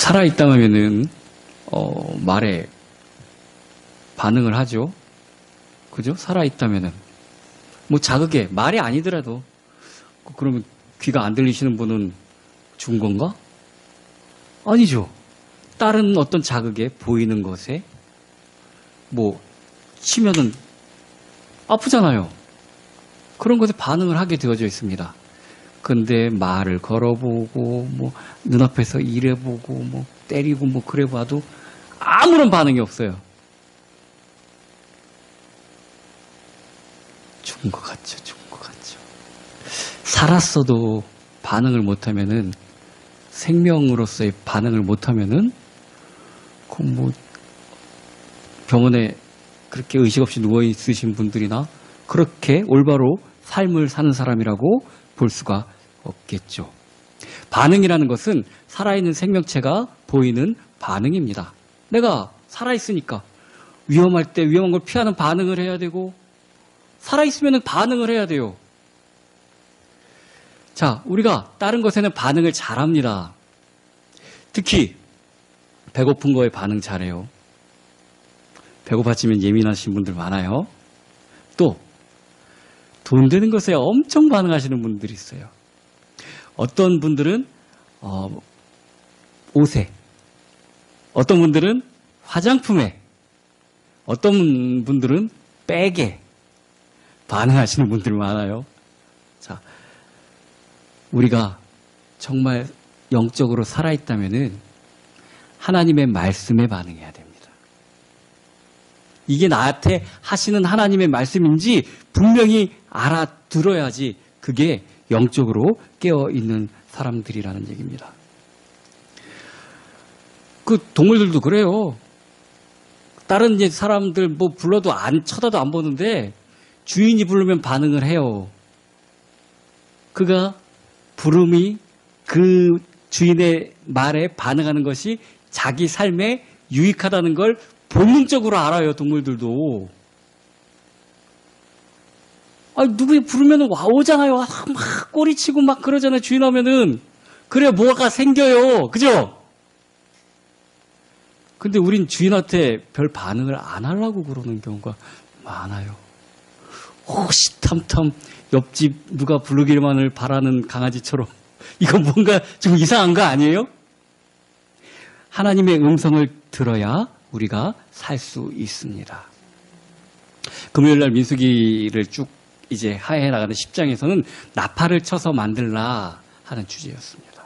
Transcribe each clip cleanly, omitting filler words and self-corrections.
살아있다면은 말에 반응을 하죠. 그죠? 살아있다면은 뭐 자극에 말이 아니더라도 그러면 귀가 안 들리시는 분은 죽은 건가? 아니죠. 다른 어떤 자극에 보이는 것에 뭐 치면은 아프잖아요. 그런 것에 반응을 하게 되어져 있습니다. 근데 말을 걸어보고 뭐 눈앞에서 일해보고 뭐 때리고 뭐 그래봐도 아무런 반응이 없어요. 죽은 것 같죠. 죽은 것 같죠. 살았어도 반응을 못하면은 생명으로서의 반응을 못하면은 그 뭐 병원에 그렇게 의식 없이 누워 있으신 분들이나 그렇게 올바로 삶을 사는 사람이라고 볼 수가 없겠죠. 반응이라는 것은 살아있는 생명체가 보이는 반응입니다. 내가 살아있으니까 위험할 때 위험한 걸 피하는 반응을 해야 되고 살아있으면 반응을 해야 돼요. 자, 우리가 다른 것에는 반응을 잘합니다. 특히 배고픈 거에 반응 잘해요. 배고파지면 예민하신 분들 많아요. 또 돈 드는 것에 엄청 반응하시는 분들이 있어요. 어떤 분들은 옷에, 어떤 분들은 화장품에, 어떤 분들은 백에 반응하시는 분들이 많아요. 자, 우리가 정말 영적으로 살아있다면은 하나님의 말씀에 반응해야 됩니다. 이게 나한테 하시는 하나님의 말씀인지 분명히 알아들어야지 그게 영적으로 깨어있는 사람들이라는 얘기입니다. 그 동물들도 그래요. 다른 사람들 뭐 불러도 쳐다도 안 보는데 주인이 부르면 반응을 해요. 그가 부름이 그 주인의 말에 반응하는 것이 자기 삶에 유익하다는 걸 본능적으로 알아요, 동물들도. 누구 부르면 오잖아요. 막 꼬리치고 막 그러잖아요, 주인 오면은. 그래야 뭐가 생겨요. 그죠? 근데 우린 주인한테 별 반응을 안 하려고 그러는 경우가 많아요. 호시탐탐 옆집 누가 부르기만을 바라는 강아지처럼. 이거 뭔가 좀 이상한 거 아니에요? 하나님의 음성을 들어야 우리가 살 수 있습니다. 금요일 날 민수기를 쭉 이제 하해 나가는 10장에서는 나팔을 쳐서 만들라 하는 주제였습니다.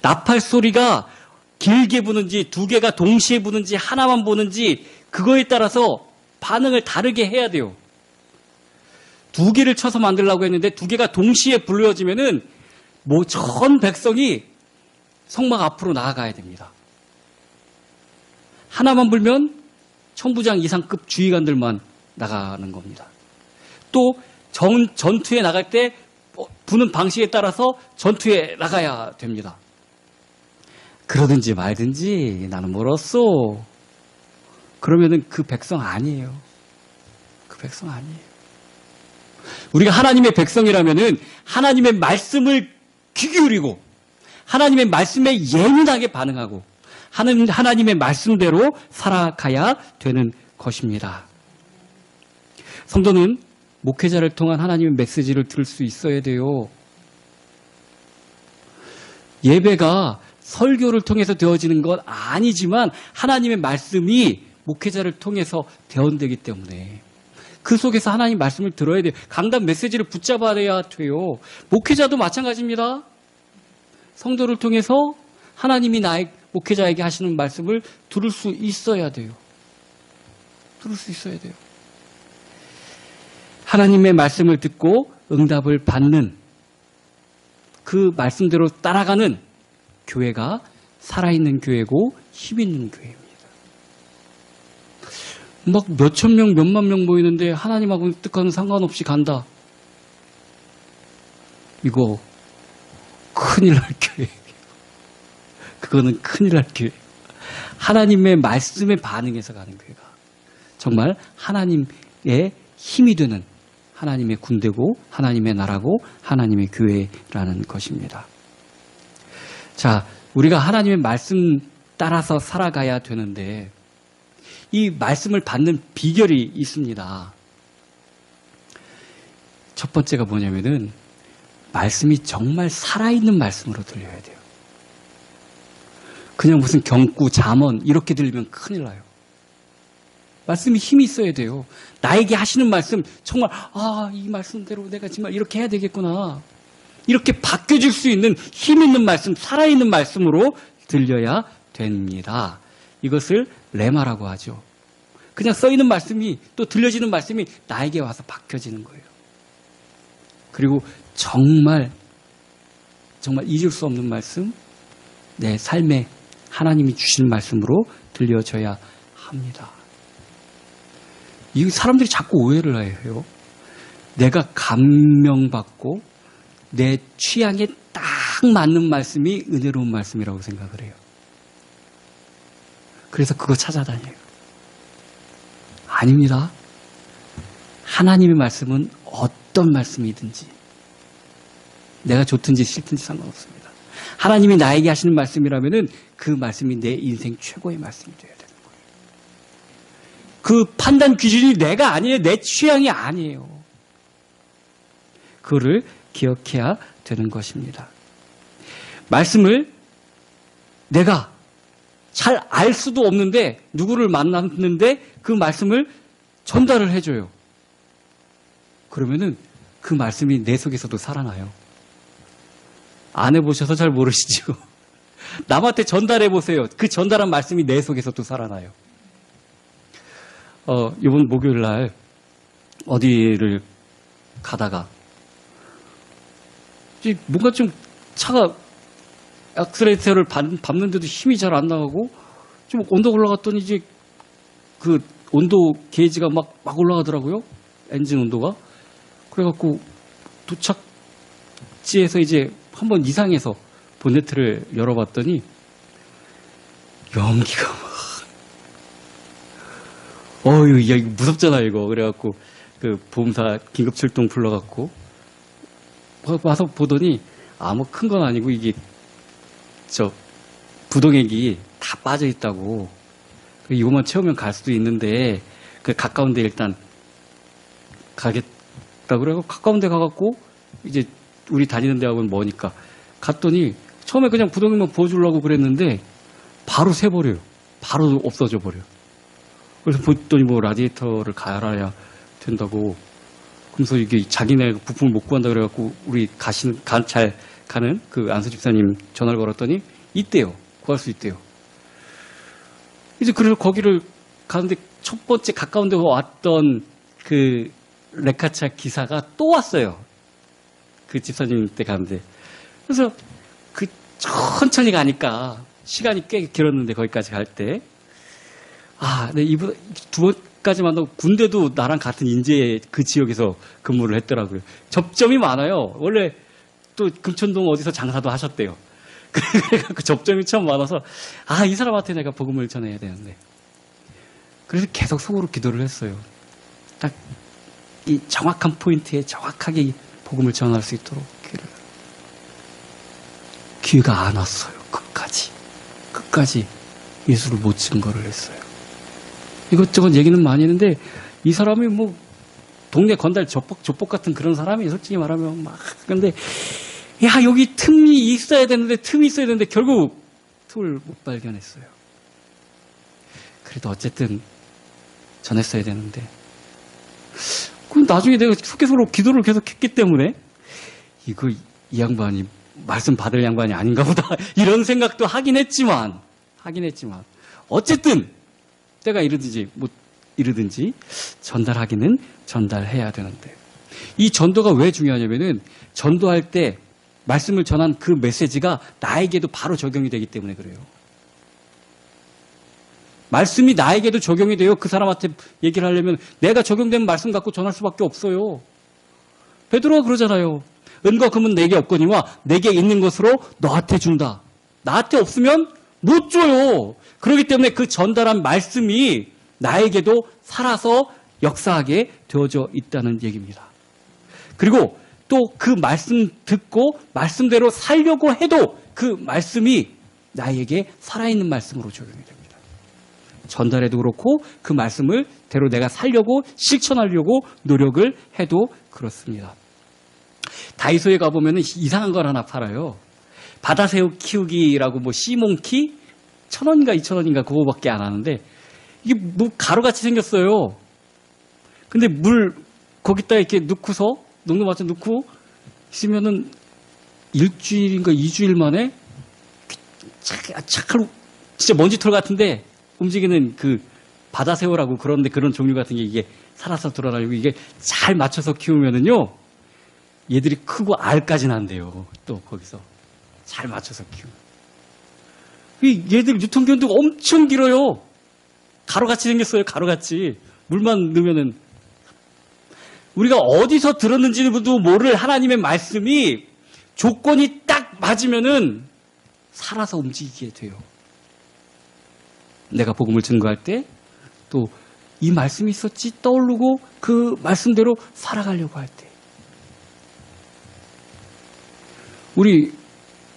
나팔 소리가 길게 부는지 두 개가 동시에 부는지 하나만 부는지 그거에 따라서 반응을 다르게 해야 돼요. 두 개를 쳐서 만들려고 했는데 두 개가 동시에 불려지면은 전 백성이 성막 앞으로 나아가야 됩니다. 하나만 불면 천부장 이상급 주의관들만 나가는 겁니다. 또 전투에 나갈 때 부는 방식에 따라서 전투에 나가야 됩니다. 그러든지 말든지 나는 멀었어. 그러면은 그 백성 아니에요. 그 백성 아니에요. 우리가 하나님의 백성이라면은 하나님의 말씀을 귀 기울이고 하나님의 말씀에 예민하게 반응하고 하나님의 말씀대로 살아가야 되는 것입니다. 성도는 목회자를 통한 하나님의 메시지를 들을 수 있어야 돼요. 예배가 설교를 통해서 되어지는 건 아니지만 하나님의 말씀이 목회자를 통해서 대언되기 때문에 그 속에서 하나님 말씀을 들어야 돼요. 강단 메시지를 붙잡아야 돼요. 목회자도 마찬가지입니다. 성도를 통해서 하나님이 나의 목회자에게 하시는 말씀을 들을 수 있어야 돼요. 들을 수 있어야 돼요. 하나님의 말씀을 듣고 응답을 받는 그 말씀대로 따라가는 교회가 살아있는 교회고 힘있는 교회입니다. 막 몇천 명, 몇만 명 모이는데 하나님하고 뜻과는 상관없이 간다. 이거 큰일 날 교회. 그거는 큰일 날 교회. 하나님의 말씀에 반응해서 가는 교회가 정말 하나님의 힘이 되는 하나님의 군대고 하나님의 나라고 하나님의 교회라는 것입니다. 자, 우리가 하나님의 말씀 따라서 살아가야 되는데 이 말씀을 받는 비결이 있습니다. 첫 번째가 뭐냐면은 말씀이 정말 살아있는 말씀으로 들려야 돼요. 그냥 무슨 경구, 잠언 이렇게 들리면 큰일 나요. 말씀이 힘이 있어야 돼요. 나에게 하시는 말씀 정말 이 말씀대로 내가 정말 이렇게 해야 되겠구나. 이렇게 바뀌어질 수 있는 힘 있는 말씀, 살아있는 말씀으로 들려야 됩니다. 이것을 레마라고 하죠. 그냥 써있는 말씀이 또 들려지는 말씀이 나에게 와서 바뀌어지는 거예요. 그리고 정말 잊을 수 없는 말씀, 내 삶에 하나님이 주신 말씀으로 들려져야 합니다. 이 사람들이 자꾸 오해를 해요. 내가 감명받고 내 취향에 딱 맞는 말씀이 은혜로운 말씀이라고 생각을 해요. 그래서 그거 찾아다녀요. 아닙니다. 하나님의 말씀은 어떤 말씀이든지 내가 좋든지 싫든지 상관없습니다. 하나님이 나에게 하시는 말씀이라면은 그 말씀이 내 인생 최고의 말씀이 되어야 되는 거예요. 그 판단 기준이 내가 아니에요. 내 취향이 아니에요. 그거를 기억해야 되는 것입니다. 말씀을 내가 잘 알 수도 없는데 누구를 만났는데 그 말씀을 전달을 해줘요. 그러면은 그 말씀이 내 속에서도 살아나요. 안 해보셔서 잘 모르시죠. 남한테 전달해 보세요. 그 전달한 말씀이 내 속에서도 살아나요. 이번 목요일 날 어디를 가다가 뭔가 좀 차가 액셀레이터를 밟는데도 힘이 잘 안 나가고 좀 언덕 올라갔더니 이제 그 온도 게이지가 막 올라가더라고요. 엔진 온도가. 그래갖고 도착지에서 이제 한번 이상해서 본네트를 열어봤더니 연기가 야, 이거 무섭잖아, 이거. 그래갖고 그 보험사 긴급 출동 불러갖고 와서 보더니 아무 큰 건 아니고 이게 부동액이 다 빠져 있다고. 이거만 채우면 갈 수도 있는데 그 가까운데 일단 가겠다 그래갖고 가까운 데 가갖고 이제 우리 다니는 대학은 머니까 갔더니 처음에 그냥 부동액만 부어주려고 그랬는데 바로 새버려요. 바로 없어져 버려요. 그래서 봤더니 라디에이터를 갈아야 된다고. 그래서 이게 자기네 부품을 못 구한다 그래갖고 우리 잘 가는 그 안수 집사님 전화를 걸었더니 있대요. 구할 수 있대요. 이제 그래서 거기를 가는데 첫 번째 가까운 데 왔던 그 레카차 기사가 또 왔어요. 그 집사님 때 가는데. 그래서 그 천천히 가니까 시간이 꽤 길었는데 거기까지 갈 때 네, 이분 두 번까지 만나고 군대도 나랑 같은 인제 그 지역에서 근무를 했더라고요. 접점이 많아요. 원래 또 금천동 어디서 장사도 하셨대요. 그래갖고 접점이 참 많아서 이 사람한테 내가 복음을 전해야 되는데. 그래서 계속 속으로 기도를 했어요. 딱 이 정확한 포인트에 정확하게 복음을 전할 수 있도록 기회가 안 왔어요. 끝까지 예수를 못 증거를 했어요. 이것저것 얘기는 많이 했는데 이 사람이 동네 건달 조폭 같은 그런 사람이 솔직히 말하면 근데 여기 틈이 있어야 되는데 결국 틈을 못 발견했어요. 그래도 어쨌든 전했어야 되는데 그럼 나중에 내가 속에서로 기도를 계속 했기 때문에 이 양반이 말씀 받을 양반이 아닌가 보다 이런 생각도 하긴 했지만 어쨌든 때가 이르든지 못 이르든지 전달하기는 전달해야 되는데 이 전도가 왜 중요하냐면은 전도할 때 말씀을 전한 그 메시지가 나에게도 바로 적용이 되기 때문에 그래요. 말씀이 나에게도 적용이 돼요. 그 사람한테 얘기를 하려면 내가 적용된 말씀 갖고 전할 수밖에 없어요. 베드로가 그러잖아요. 은과 금은 내게 없거니와 내게 있는 것으로 너한테 준다. 나한테 없으면 못 줘요. 그렇기 때문에 그 전달한 말씀이 나에게도 살아서 역사하게 되어져 있다는 얘기입니다. 그리고 또 그 말씀 듣고 말씀대로 살려고 해도 그 말씀이 나에게 살아있는 말씀으로 적용이 됩니다. 전달해도 그렇고 그 말씀을 대로 내가 살려고 실천하려고 노력을 해도 그렇습니다. 다이소에 가보면 이상한 걸 하나 팔아요. 바다새우 키우기라고 뭐 씨몽키? 1,000원인가 2,000원인가 그거밖에 안 하는데 이게 뭐 가루같이 생겼어요. 근데 물 거기다 이렇게 넣고서 농도마저 넣고 있으면은 일주일인가 2주일 만에 착착 진짜 먼지털 같은데 움직이는 그 바다새우라고 그런데 그런 종류 같은 게 이게 살아서 돌아다니고 이게 잘 맞춰서 키우면은요 얘들이 크고 알까지 난대요. 또 거기서 잘 맞춰서 키우면 얘들 유통기한도 엄청 길어요. 가루같이 생겼어요. 가루같이 물만 넣으면은 우리가 어디서 들었는지도 모를 하나님의 말씀이 조건이 딱 맞으면은 살아서 움직이게 돼요. 내가 복음을 증거할 때 또 이 말씀이 있었지 떠오르고 그 말씀대로 살아가려고 할 때 우리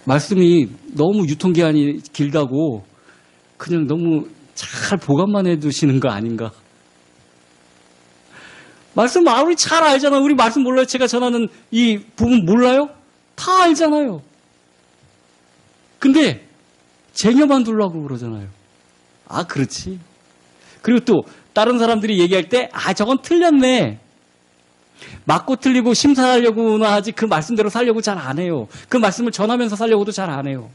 말씀이 너무 유통기한이 길다고 그냥 너무 잘 보관만 해두시는 거 아닌가? 말씀 우리 잘 알잖아요. 우리 말씀 몰라요? 제가 전하는 이 부분 몰라요? 다 알잖아요. 근데 쟁여만 두려고 그러잖아요. 아, 그렇지. 그리고 또 다른 사람들이 얘기할 때 저건 틀렸네. 맞고 틀리고 심사하려고나 하지 그 말씀대로 살려고 잘 안 해요. 그 말씀을 전하면서 살려고도 잘 안 해요.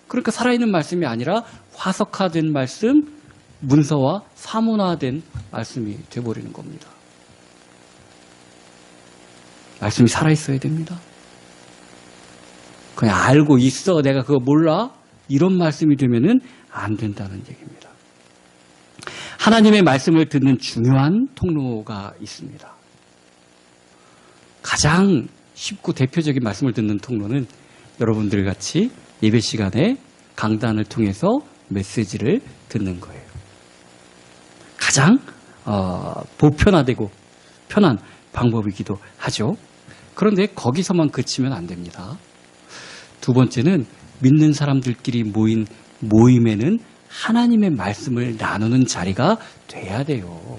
그러니까 살아있는 말씀이 아니라 화석화된 말씀, 문서와 사문화된 말씀이 돼버리는 겁니다. 말씀이 살아있어야 됩니다. 그냥 알고 있어. 내가 그거 몰라. 이런 말씀이 되면은 안 된다는 얘기입니다. 하나님의 말씀을 듣는 중요한 통로가 있습니다. 가장 쉽고 대표적인 말씀을 듣는 통로는 여러분들 같이 예배 시간에 강단을 통해서 메시지를 듣는 거예요. 가장 보편화되고 편한 방법이기도 하죠. 그런데 거기서만 그치면 안 됩니다. 두 번째는 믿는 사람들끼리 모인 모임에는 하나님의 말씀을 나누는 자리가 돼야 돼요.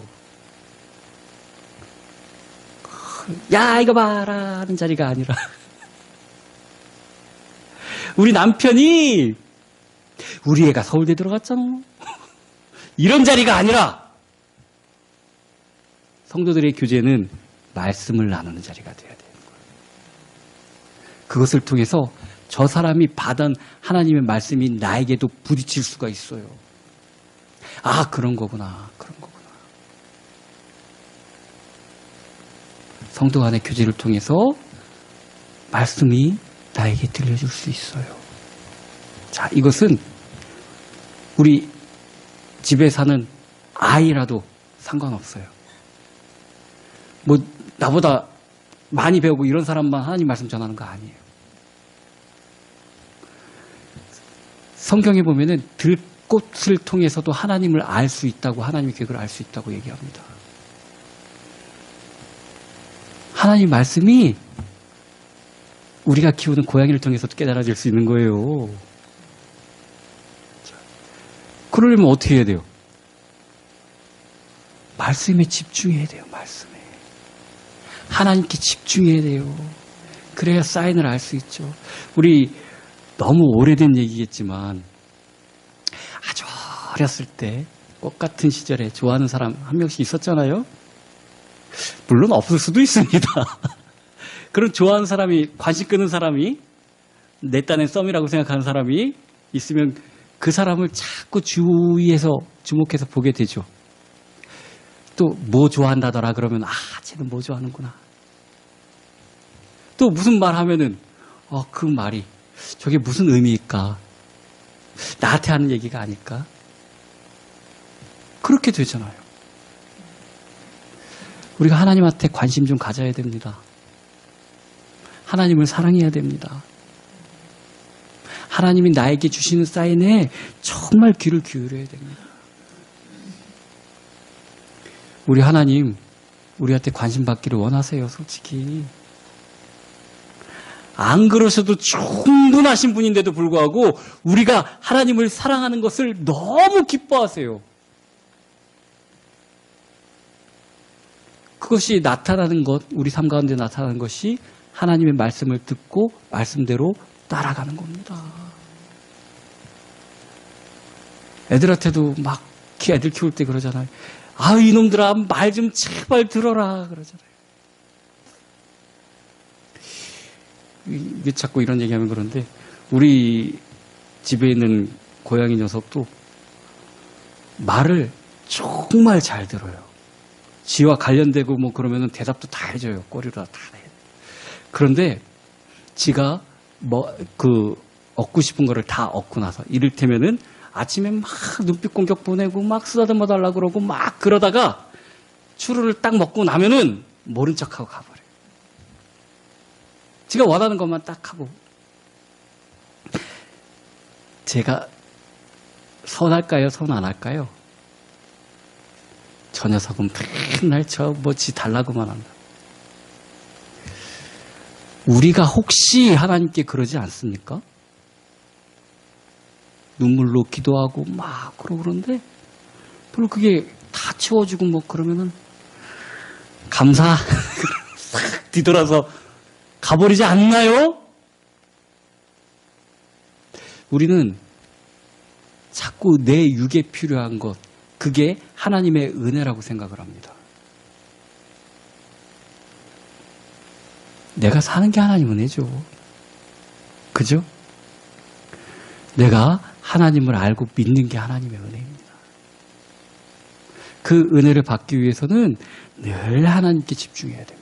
야, 이거 봐라 하는 자리가 아니라 우리 남편이 우리 애가 서울대 들어갔잖아. 이런 자리가 아니라 성도들의 교제는 말씀을 나누는 자리가 돼야 되는 거예요. 그것을 통해서 저 사람이 받은 하나님의 말씀이 나에게도 부딪힐 수가 있어요. 아, 그런 거구나. 그런 거구나. 성도 간의 교제를 통해서 말씀이 나에게 들려줄 수 있어요. 자, 이것은 우리 집에 사는 아이라도 상관없어요. 뭐 나보다 많이 배우고 이런 사람만 하나님 말씀 전하는 거 아니에요. 성경에 보면은 들꽃을 통해서도 하나님을 알 수 있다고, 하나님의 계획을 알 수 있다고 얘기합니다. 하나님 말씀이 우리가 키우는 고양이를 통해서도 깨달아질 수 있는 거예요. 그러려면 어떻게 해야 돼요? 말씀에 집중해야 돼요. 말씀에. 하나님께 집중해야 돼요. 그래야 사인을 알 수 있죠. 우리 너무 오래된 얘기겠지만 아주 어렸을 때 꽃같은 시절에 좋아하는 사람 한 명씩 있었잖아요. 물론 없을 수도 있습니다. 그런 좋아하는 사람이, 관심 끄는 사람이, 내 딴엔 썸이라고 생각하는 사람이 있으면 그 사람을 자꾸 주위에서 주목해서 보게 되죠. 또 뭐 좋아한다더라 그러면 쟤는 뭐 좋아하는구나. 또 무슨 말 하면은 그 말이 저게 무슨 의미일까? 나한테 하는 얘기가 아닐까? 그렇게 되잖아요. 우리가 하나님한테 관심 좀 가져야 됩니다. 하나님을 사랑해야 됩니다. 하나님이 나에게 주시는 사인에 정말 귀를 기울여야 됩니다. 우리 하나님, 우리한테 관심 받기를 원하세요, 솔직히. 안 그러셔도 충분하신 분인데도 불구하고 우리가 하나님을 사랑하는 것을 너무 기뻐하세요. 그것이 나타나는 것, 우리 삶 가운데 나타나는 것이 하나님의 말씀을 듣고 말씀대로 따라가는 겁니다. 애들한테도 막 애들 키울 때 그러잖아요. 아, 이놈들아, 말 좀 제발 들어라 그러잖아요. 왜 자꾸 이런 얘기하면 그런데 우리 집에 있는 고양이 녀석도 말을 정말 잘 들어요. 지와 관련되고 뭐 그러면은 대답도 다 해줘요. 꼬리로 다 해요. 그런데 지가 얻고 싶은 거를 다 얻고 나서 이를테면은 아침에 막 눈빛 공격 보내고 막 쓰다듬어 달라고 그러고 막 그러다가 추루를 딱 먹고 나면은 모른 척하고 가버려요. 지가 원하는 것만 딱 하고. 제가 선할까요? 선 안 할까요? 저 녀석은 맨날 지 달라고만 한다. 우리가 혹시 하나님께 그러지 않습니까? 눈물로 기도하고 막 그러는데 별로 그게 다 채워주고 뭐 그러면은 감사 싹 뒤돌아서 가버리지 않나요? 우리는 자꾸 내 육에 필요한 것, 그게 하나님의 은혜라고 생각을 합니다. 내가 사는 게 하나님 은혜죠. 그죠? 내가 하나님을 알고 믿는 게 하나님의 은혜입니다. 그 은혜를 받기 위해서는 늘 하나님께 집중해야 됩니다.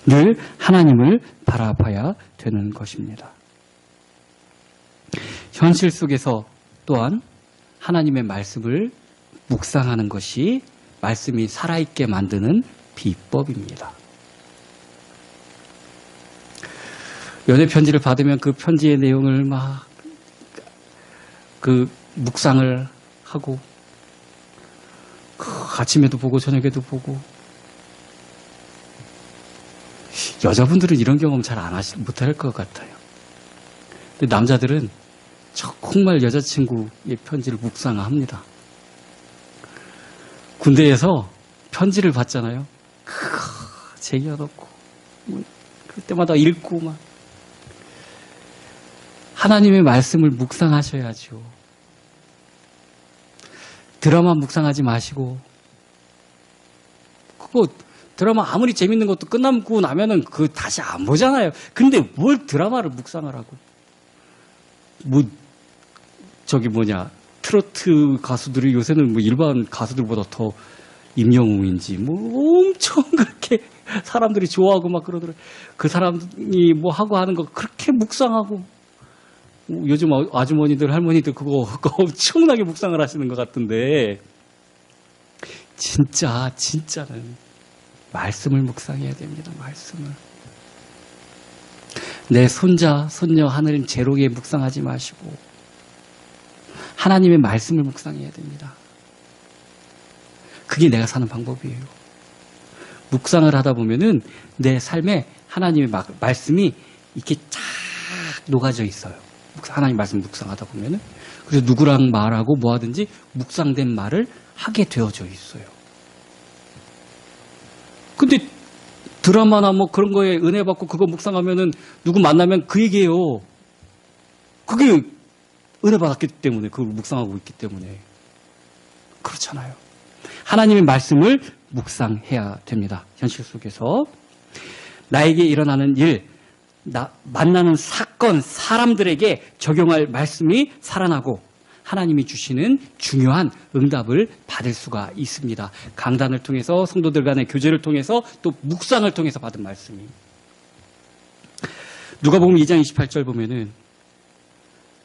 늘 하나님을 바라봐야 되는 것입니다. 현실 속에서 또한 하나님의 말씀을 묵상하는 것이 말씀이 살아있게 만드는 비법입니다. 연애 편지를 받으면 그 편지의 내용을 막 묵상을 하고 아침에도 보고 저녁에도 보고. 여자분들은 이런 경험 잘 못할 것 같아요. 근데 남자들은 정말 여자친구의 편지를 묵상합니다. 군대에서 편지를 받잖아요. 쟁여놓고 그때마다 읽고 막. 하나님의 말씀을 묵상하셔야죠. 드라마 묵상하지 마시고. 그거 드라마 아무리 재밌는 것도 끝나고 나면은 다시 안 보잖아요. 근데 뭘 드라마를 묵상을 하고. 트로트 가수들이 요새는 일반 가수들보다 더 임영웅인지 엄청 그렇게 사람들이 좋아하고 막 그러더라고요. 그 사람이 하고 하는 거 그렇게 묵상하고. 요즘 아주머니들, 할머니들 그거 엄청나게 묵상을 하시는 것 같은데, 진짜는 말씀을 묵상해야 됩니다. 말씀을. 내 손자, 손녀 하늘은 제로에 묵상하지 마시고 하나님의 말씀을 묵상해야 됩니다. 그게 내가 사는 방법이에요. 묵상을 하다 보면은 내 삶에 하나님의 말씀이 이렇게 쫙 녹아져 있어요. 하나님 말씀 묵상하다 보면은. 그래서 누구랑 말하고 뭐 하든지 묵상된 말을 하게 되어져 있어요. 근데 드라마나 그런 거에 은혜 받고 그거 묵상하면은 누구 만나면 그 얘기예요. 그게 은혜 받았기 때문에, 그걸 묵상하고 있기 때문에. 그렇잖아요. 하나님의 말씀을 묵상해야 됩니다. 현실 속에서. 나에게 일어나는 일, 만나는 사건, 사람들에게 적용할 말씀이 살아나고 하나님이 주시는 중요한 응답을 받을 수가 있습니다. 강단을 통해서, 성도들 간의 교제를 통해서, 또 묵상을 통해서 받은 말씀이. 누가복음 2장 28절 보면은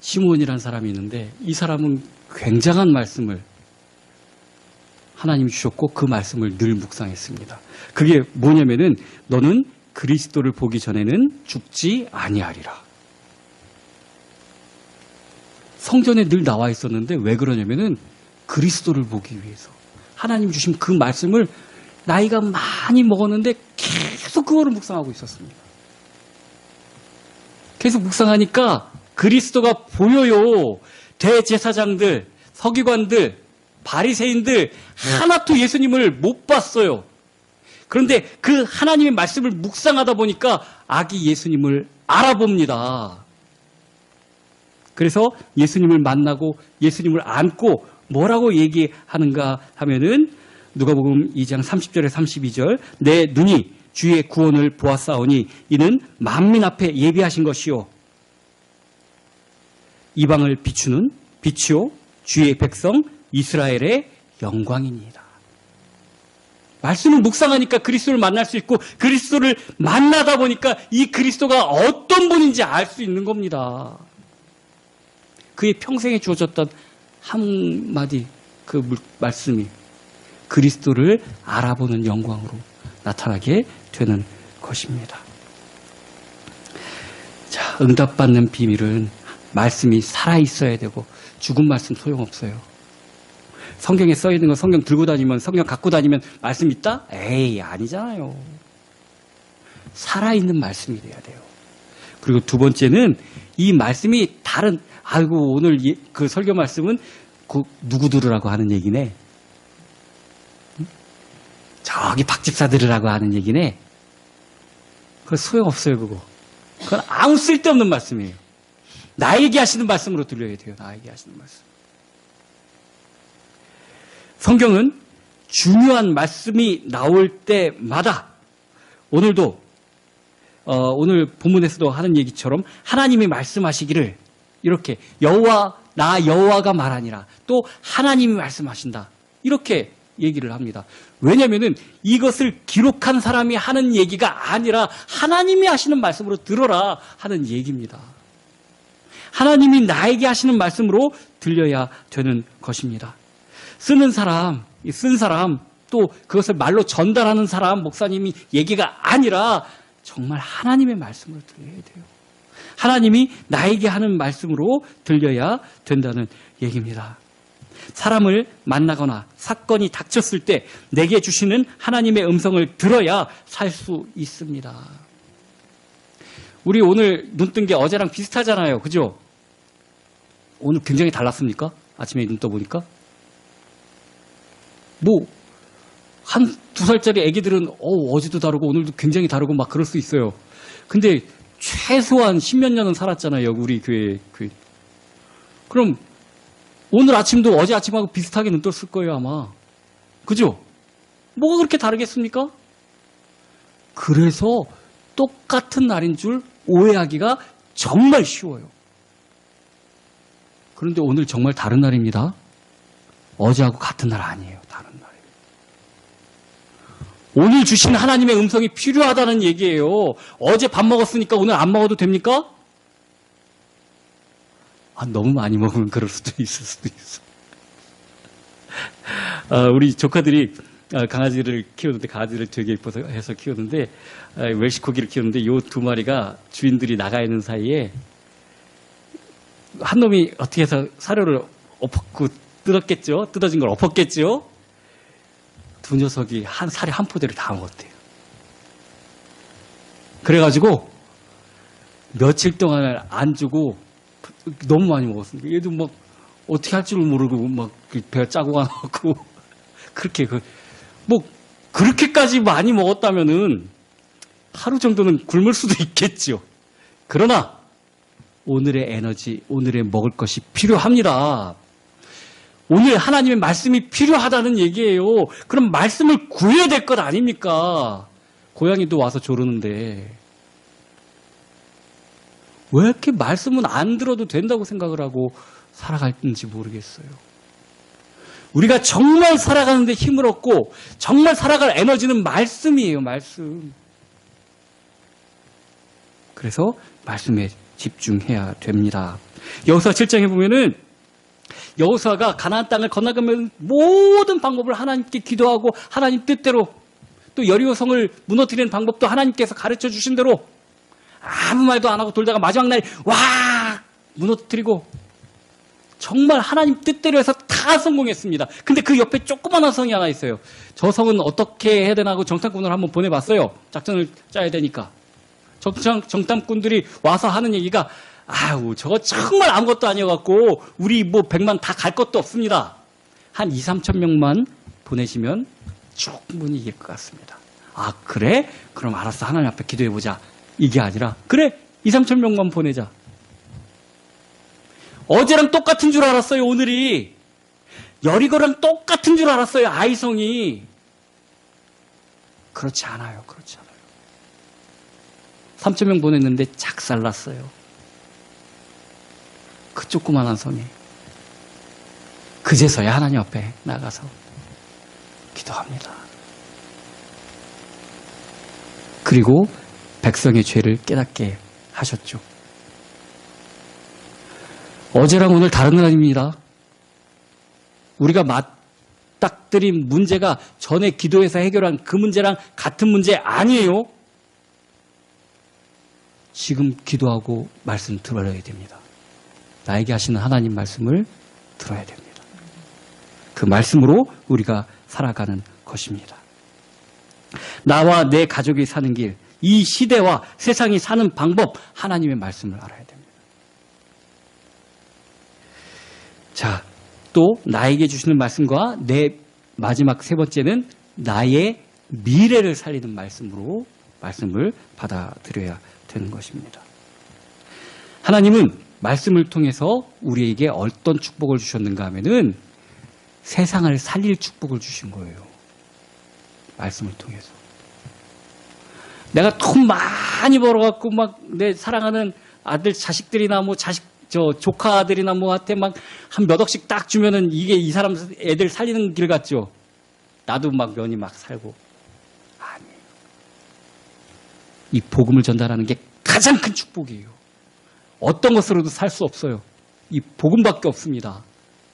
시므온이라는 사람이 있는데, 이 사람은 굉장한 말씀을 하나님이 주셨고 그 말씀을 늘 묵상했습니다. 그게 뭐냐면은 너는 그리스도를 보기 전에는 죽지 아니하리라. 성전에 늘 나와 있었는데 왜 그러냐면은 그리스도를 보기 위해서. 하나님 주신 그 말씀을 나이가 많이 먹었는데 계속 그거를 묵상하고 있었습니다. 계속 묵상하니까 그리스도가 보여요. 대제사장들, 서기관들, 바리새인들 하나도 예수님을 못 봤어요. 그런데 그 하나님의 말씀을 묵상하다 보니까 아기 예수님을 알아봅니다. 그래서 예수님을 만나고 예수님을 안고 뭐라고 얘기하는가 하면은 누가복음 2장 30절에 32절 내 눈이 주의 구원을 보았사오니 이는 만민 앞에 예비하신 것이요 이방을 비추는 빛이요 주의 백성 이스라엘의 영광이니이다. 말씀을 묵상하니까 그리스도를 만날 수 있고 그리스도를 만나다 보니까 이 그리스도가 어떤 분인지 알 수 있는 겁니다. 그의 평생에 주어졌던 한마디 그 말씀이 그리스도를 알아보는 영광으로 나타나게 되는 것입니다. 자, 응답받는 비밀은 말씀이 살아있어야 되고 죽은 말씀 소용없어요. 성경에 써있는 거 성경 들고 다니면 성경 갖고 다니면 말씀 있다? 에이 아니잖아요. 살아있는 말씀이 돼야 돼요. 그리고 두 번째는 이 말씀이 다른 아이고 오늘 그 설교 말씀은 그 누구 들으라고 하는 얘기네. 저기 박 집사 들으라고 하는 얘기네. 그거 소용없어요 그거. 그건 아무 쓸데없는 말씀이에요. 나에게 하시는 말씀으로 들려야 돼요. 나에게 하시는 말씀. 성경은 중요한 말씀이 나올 때마다 오늘도 오늘 본문에서도 하는 얘기처럼 하나님이 말씀하시기를 이렇게 나 여호와가 말하니라 또 하나님이 말씀하신다 이렇게 얘기를 합니다. 왜냐하면은 이것을 기록한 사람이 하는 얘기가 아니라 하나님이 하시는 말씀으로 들어라 하는 얘기입니다. 하나님이 나에게 하시는 말씀으로 들려야 되는 것입니다. 쓴 사람 또 그것을 말로 전달하는 사람 목사님이 얘기가 아니라 정말 하나님의 말씀으로 들려야 돼요. 하나님이 나에게 하는 말씀으로 들려야 된다는 얘기입니다. 사람을 만나거나 사건이 닥쳤을 때 내게 주시는 하나님의 음성을 들어야 살 수 있습니다. 우리 오늘 눈 뜬 게 어제랑 비슷하잖아요. 그죠? 오늘 굉장히 달랐습니까? 아침에 눈 떠보니까? 한 2살짜리 애기들은 어제도 다르고 오늘도 굉장히 다르고 막 그럴 수 있어요. 근데 최소한 10몇 년은 살았잖아요. 우리 교회. 그럼 오늘 아침도 어제 아침하고 비슷하게 눈 떴을 거예요 아마. 그죠? 뭐가 그렇게 다르겠습니까? 그래서 똑같은 날인 줄 오해하기가 정말 쉬워요. 그런데 오늘 정말 다른 날입니다. 어제하고 같은 날 아니에요. 다른 날이에요. 오늘 주신 하나님의 음성이 필요하다는 얘기예요. 어제 밥 먹었으니까 오늘 안 먹어도 됩니까? 너무 많이 먹으면 그럴 수도 있을 수도 있어. 우리 조카들이 강아지를 키우는데 강아지를 되게 이뻐서 해서 키우는데 웰시코기를 키우는데 요 2마리가 주인들이 나가 있는 사이에 한 놈이 어떻게 해서 사료를 뜯어진 걸 엎었겠죠. 두 녀석이 살이 한 포대를 다 먹었대요. 그래가지고 며칠 동안 안 주고 너무 많이 먹었습니다. 얘도 막 어떻게 할 줄 모르고 막 배 짜고 가고 그렇게 그렇게까지 많이 먹었다면은 하루 정도는 굶을 수도 있겠죠. 그러나 오늘의 에너지, 오늘의 먹을 것이 필요합니다. 오늘 하나님의 말씀이 필요하다는 얘기예요. 그럼 말씀을 구해야 될 것 아닙니까? 고양이도 와서 조르는데 왜 이렇게 말씀은 안 들어도 된다고 생각을 하고 살아갈지 모르겠어요. 우리가 정말 살아가는데 힘을 얻고 정말 살아갈 에너지는 말씀이에요. 말씀. 그래서 말씀에 집중해야 됩니다. 여호수아 7장에 보면은 여호수아가 가나안 땅을 건너가면 모든 방법을 하나님께 기도하고 하나님 뜻대로 또 여리고성을 무너뜨리는 방법도 하나님께서 가르쳐 주신 대로 아무 말도 안 하고 돌다가 마지막 날에 무너뜨리고 정말 하나님 뜻대로 해서 다 성공했습니다. 근데 그 옆에 조그마한 성이 하나 있어요. 저 성은 어떻게 해야 되나 하고 정탐꾼을 한번 보내봤어요. 작전을 짜야 되니까. 정탐꾼들이 와서 하는 얘기가 아유 저거 정말 아무것도 아니어갖고 우리 뭐 100만 다 갈 것도 없습니다. 한 2, 3천 명만 보내시면 충분히 이길 것 같습니다. 아 그래? 그럼 알았어. 하나님 앞에 기도해보자. 이게 아니라 그래 2, 3천 명만 보내자. 어제랑 똑같은 줄 알았어요. 오늘이 여리고랑 똑같은 줄 알았어요. 아이성이. 그렇지 않아요. 그렇지 않아요. 3천 명 보냈는데 작살났어요. 그 조그만한 성이. 그제서야 하나님 앞에 나가서 기도합니다. 그리고 백성의 죄를 깨닫게 하셨죠. 어제랑 오늘 다른 건 아닙니다. 우리가 맞닥뜨린 문제가 전에 기도해서 해결한 그 문제랑 같은 문제 아니에요. 지금 기도하고 말씀 들어야 됩니다. 나에게 하시는 하나님 말씀을 들어야 됩니다. 그 말씀으로 우리가 살아가는 것입니다. 나와 내 가족이 사는 길, 이 시대와 세상이 사는 방법, 하나님의 말씀을 알아야 됩니다. 자, 또 나에게 주시는 말씀과 내 마지막 세 번째는 나의 미래를 살리는 말씀으로 말씀을 받아들여야 되는 것입니다. 하나님은 말씀을 통해서 우리에게 어떤 축복을 주셨는가 하면은 세상을 살릴 축복을 주신 거예요. 말씀을 통해서. 내가 돈 많이 벌어갖고 막 내 사랑하는 아들 자식들이나 뭐 조카들이나 뭐한테 막 한 몇 억씩 딱 주면은 이게 이 사람 애들 살리는 길 같죠. 나도 막 면이 막 살고. 아니에요. 이 복음을 전달하는 게 가장 큰 축복이에요. 어떤 것으로도 살 수 없어요. 이 복음밖에 없습니다.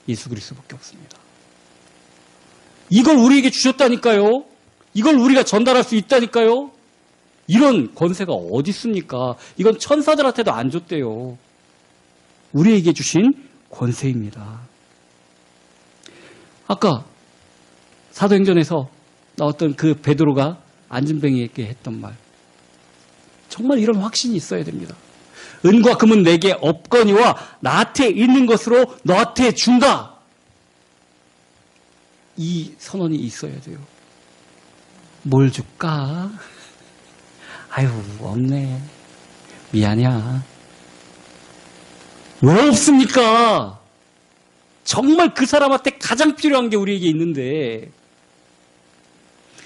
예수 그리스도밖에 없습니다. 이걸 우리에게 주셨다니까요. 이걸 우리가 전달할 수 있다니까요. 이런 권세가 어디 있습니까? 이건 천사들한테도 안 줬대요. 우리에게 주신 권세입니다. 아까 사도행전에서 나왔던 그 베드로가 안진뱅이에게 했던 말. 정말 이런 확신이 있어야 됩니다. 은과 금은 내게 없거니와 나한테 있는 것으로 너한테 준다. 이 선언이 있어야 돼요. 뭘 줄까? 아유, 없네. 미안이야. 왜 없습니까? 정말 그 사람한테 가장 필요한 게 우리에게 있는데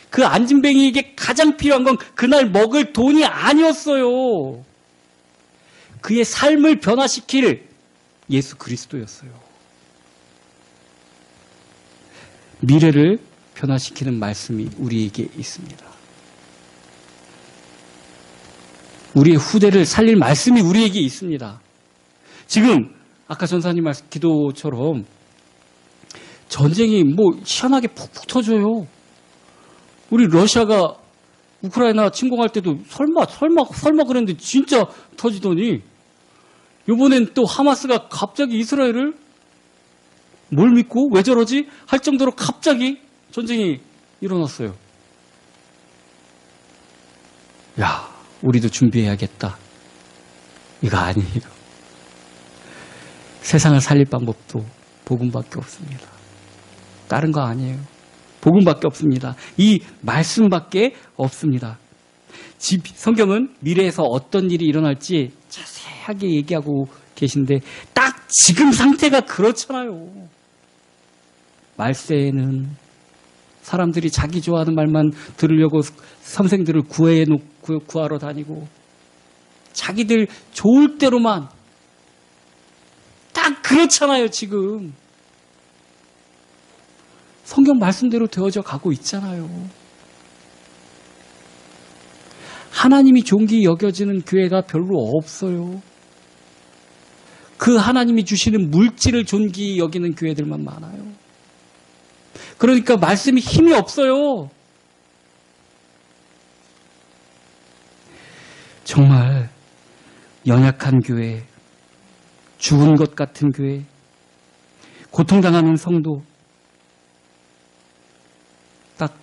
그 안진뱅이에게 가장 필요한 건 그날 먹을 돈이 아니었어요. 그의 삶을 변화시킬 예수 그리스도였어요. 미래를 변화시키는 말씀이 우리에게 있습니다. 우리의 후대를 살릴 말씀이 우리에게 있습니다. 지금 아까 전사님 말씀 기도처럼 전쟁이 뭐 희한하게 푹푹 터져요. 우리 러시아가 우크라이나 침공할 때도 설마 그랬는데 진짜 터지더니 이번엔 또 하마스가 갑자기 이스라엘을 뭘 믿고 왜 저러지? 할 정도로 갑자기 전쟁이 일어났어요. 야, 우리도 준비해야겠다. 이거 아니에요. 세상을 살릴 방법도 복음밖에 없습니다. 다른 거 아니에요. 복음밖에 없습니다. 이 말씀밖에 없습니다. 성경은 미래에서 어떤 일이 일어날지 자세하게 얘기하고 계신데 딱 지금 상태가 그렇잖아요. 말세에는 사람들이 자기 좋아하는 말만 들으려고 선생들을 구하러 다니고 자기들 좋을 대로만 딱 그렇잖아요. 지금 성경 말씀대로 되어져 가고 있잖아요. 하나님이 존귀 여겨지는 교회가 별로 없어요. 그 하나님이 주시는 물질을 존귀 여기는 교회들만 많아요. 그러니까 말씀이 힘이 없어요. 정말 연약한 교회, 죽은 것 같은 교회, 고통당하는 성도, 딱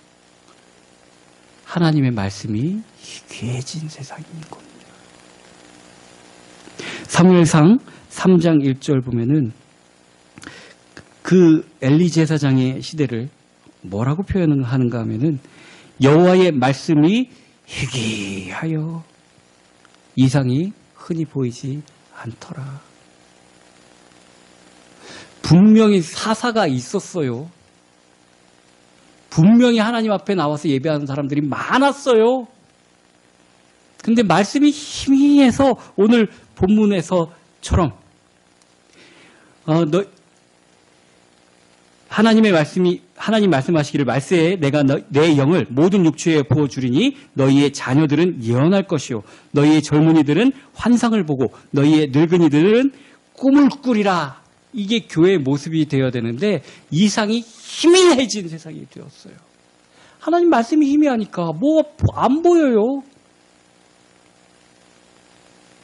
하나님의 말씀이 귀해진 세상인 겁니다. 사무엘상 3장 1절 보면은 그 엘리 제사장의 시대를 뭐라고 표현하는가 하면은 여호와의 말씀이 희귀하여 이상이 흔히 보이지 않더라. 분명히 사사가 있었어요. 분명히 하나님 앞에 나와서 예배하는 사람들이 많았어요. 근데 말씀이 희미해서 오늘 본문에서처럼 하나님 말씀하시기를 말세에 내가 내 영을 모든 육체에 부어주리니 너희의 자녀들은 예언할 것이요 너희의 젊은이들은 환상을 보고 너희의 늙은이들은 꿈을 꾸리라. 이게 교회의 모습이 되어야 되는데 이상이 희미해진 세상이 되었어요. 하나님 말씀이 희미하니까 뭐 안 보여요.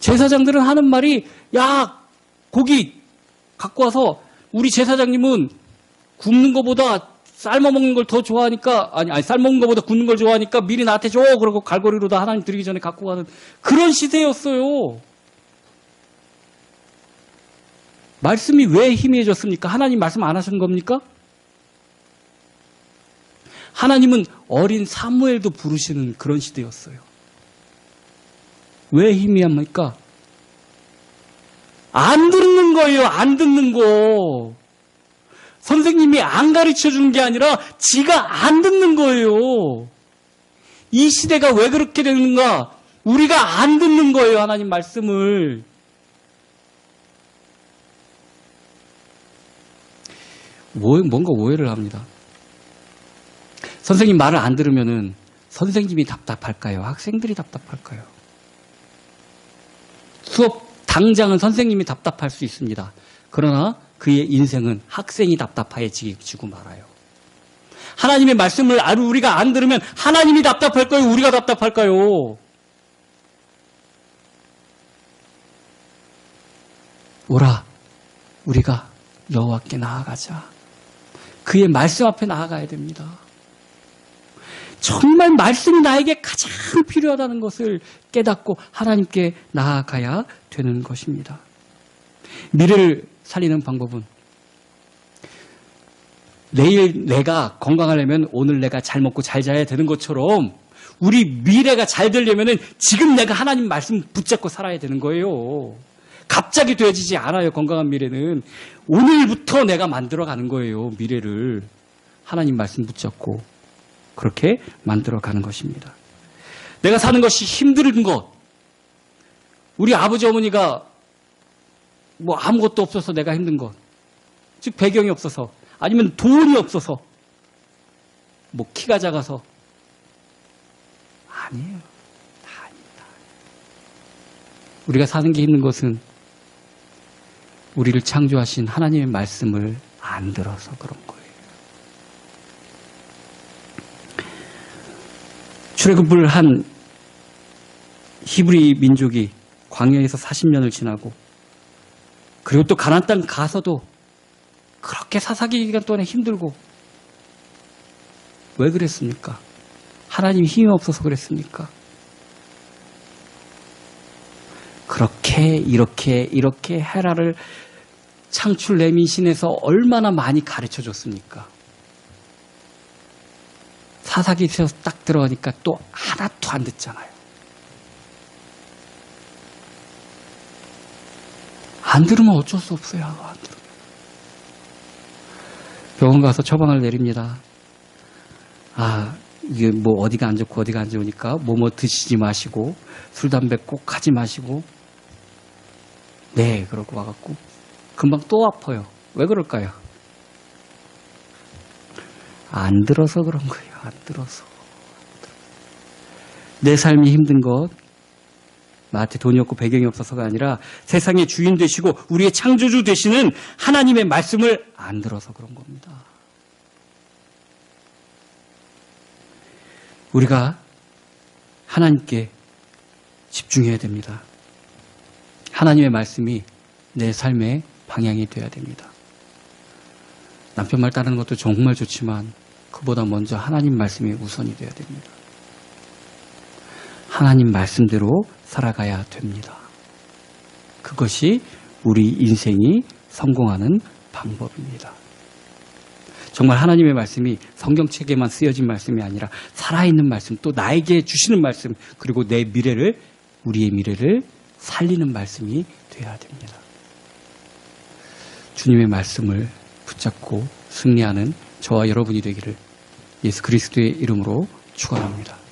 제사장들은 하는 말이 야 고기 갖고 와서 우리 제사장님은 굽는 것보다 삶아먹는 걸 더 좋아하니까 아니 삶아먹는 것보다 굽는 걸 좋아하니까 미리 나한테 줘. 그러고 갈고리로 다 하나님 드리기 전에 갖고 가는 그런 시대였어요. 말씀이 왜 희미해졌습니까? 하나님 말씀 안 하신 겁니까? 하나님은 어린 사무엘도 부르시는 그런 시대였어요. 왜 희미합니까? 안 듣는 거예요. 안 듣는 거. 선생님이 안 가르쳐 주는 게 아니라 지가 안 듣는 거예요. 이 시대가 왜 그렇게 되는가? 우리가 안 듣는 거예요. 하나님 말씀을. 뭔가 오해를 합니다. 선생님 말을 안 들으면은 선생님이 답답할까요? 학생들이 답답할까요? 수업 당장은 선생님이 답답할 수 있습니다. 그러나 그의 인생은 학생이 답답해지고 말아요. 하나님의 말씀을 우리가 안 들으면 하나님이 답답할까요? 우리가 답답할까요? 오라, 우리가 여호와께 나아가자. 그의 말씀 앞에 나아가야 됩니다. 정말 말씀이 나에게 가장 필요하다는 것을 깨닫고 하나님께 나아가야 되는 것입니다. 미래를 살리는 방법은 내일 내가 건강하려면 오늘 내가 잘 먹고 잘 자야 되는 것처럼 우리 미래가 잘 되려면 지금 내가 하나님 말씀 붙잡고 살아야 되는 거예요. 갑자기 되어지지 않아요. 건강한 미래는 오늘부터 내가 만들어가는 거예요. 미래를 하나님 말씀 붙잡고 그렇게 만들어가는 것입니다. 내가 사는 것이 힘든 것, 우리 아버지 어머니가 뭐 아무것도 없어서 내가 힘든 것, 즉 배경이 없어서 아니면 돈이 없어서 뭐 키가 작아서 아니에요. 다 아닙니다. 우리가 사는 게 힘든 것은 우리를 창조하신 하나님의 말씀을 안 들어서 그런 거예요. 출애굽을 한 히브리 민족이 광야에서 40년을 지나고 그리고 또 가나안 땅 가서도 그렇게 사사기 기간 동안에 힘들고 왜 그랬습니까? 하나님이 힘이 없어서 그랬습니까? 그렇게 이렇게 헤라를 창출 레민신에서 얼마나 많이 가르쳐줬습니까? 사사기에서 딱 들어가니까 또 하나도 안 듣잖아요. 안 들으면 어쩔 수 없어요. 안 들으면. 병원 가서 처방을 내립니다. 이게 뭐 어디가 안 좋고 어디가 안 좋으니까 뭐뭐 드시지 마시고 술, 담배 꼭 하지 마시고 네, 그러고 와갖고 금방 또 아파요. 왜 그럴까요? 안 들어서 그런 거예요. 안 들어서. 내 삶이 힘든 것, 나한테 돈이 없고 배경이 없어서가 아니라 세상의 주인 되시고 우리의 창조주 되시는 하나님의 말씀을 안 들어서 그런 겁니다. 우리가 하나님께 집중해야 됩니다. 하나님의 말씀이 내 삶의 방향이 되어야 됩니다. 남편 말 따르는 것도 정말 좋지만 그보다 먼저 하나님 말씀이 우선이 되어야 됩니다. 하나님 말씀대로 살아가야 됩니다. 그것이 우리 인생이 성공하는 방법입니다. 정말 하나님의 말씀이 성경책에만 쓰여진 말씀이 아니라 살아있는 말씀, 또 나에게 주시는 말씀, 그리고 내 미래를, 우리의 미래를 살리는 말씀이 되어야 됩니다. 주님의 말씀을 붙잡고 승리하는 저와 여러분이 되기를 예수 그리스도의 이름으로 축원합니다.